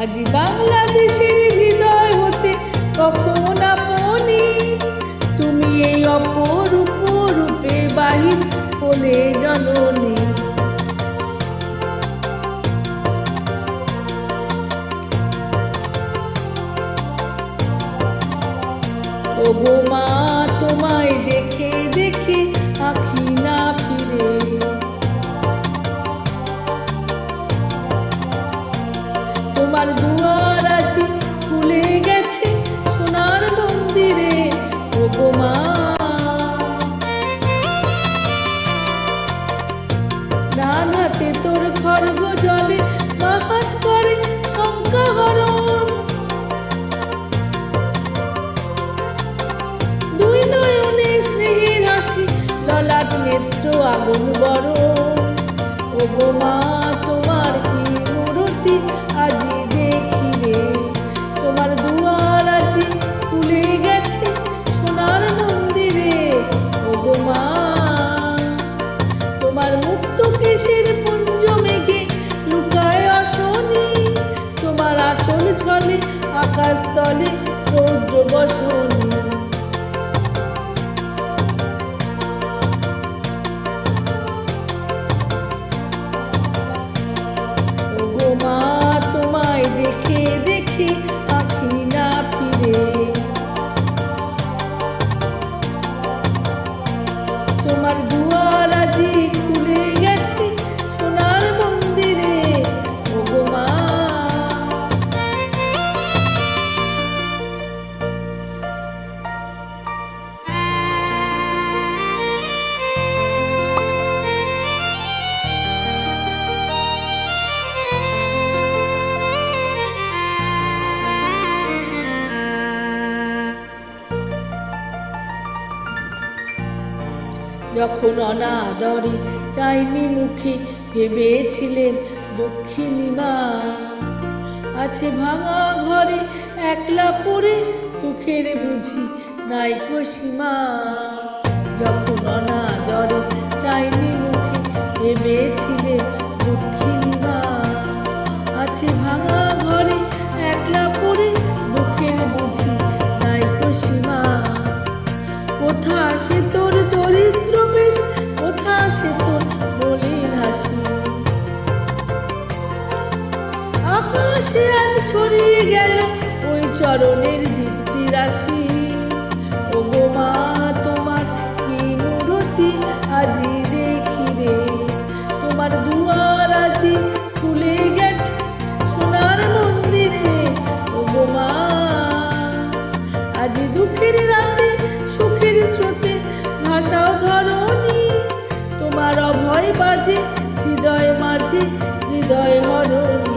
আজি বাংলাদেশের হৃদয় হতে কখন আপনি তুমি এই অপরূপ রূপে বাহির হলে জননী। ওগো মা তোমায় দেখে দেখে আঁখি না ফিরে, তোমার দুয়ার আজি খুলে গেছে সোনার মন্দিরে। ওগো মা ডান হাতে তোর খর্গ জলে বাহাত করে শঙ্কা হরণ, দুই নয়নে স্নেহের হাসি ললাট নেত্র আগুন বরণ। ওগো মা তোমার কি মূরতি আজি দেখি রে, তোমার দুয়ার আজি খুলে গেছে সোনার মন্দিরে। ওগো মা তোমার মুক্ত কেশের পুঞ্জ মেঘে লুকায় আসনি, তোমার আঁচল ঝলে আকাশ তলে রৌদ্র বসনি। ওগো মা তোমায় দেখে দেখে আঁখি না ফিরে, তোমার দুয়ার আজি খুলে গেছে সোনার মন্দিরে। ওগো মা যখন অনাদরে চাইনি মুখে ভেবেছিলেন দক্ষিণী মা, আছে ভাঙা ঘরে একলা পড়ে দুঃখের বুঝি নাইকো সীমা। যখন অনাদরে চাইনি মুখে ভেবেছিলেন দক্ষিণী মা, আছে ভাঙা ঘরে একলা পড়ে দুঃখের বুঝি নাইকো সীমা। কোথা সে তোর দরিদ্র বেশ, কোথা সে তোর মলিন হাসি, আকাশে আজ ছড়িয়ে গেল ওই চরণের দীপ্তি রাশি। ওগো মা তোমার কি মূরতি আজি দেখি রে, তোমার দুয়ার আজি খুলে গেছে সোনার মন্দিরে। ওগো মা আজি দুঃখের রাতে সুখের স্রোতে ভাষাও ধরণী, তোমার অভয় বাজে হৃদয় মাঝে হৃদয় হরণী।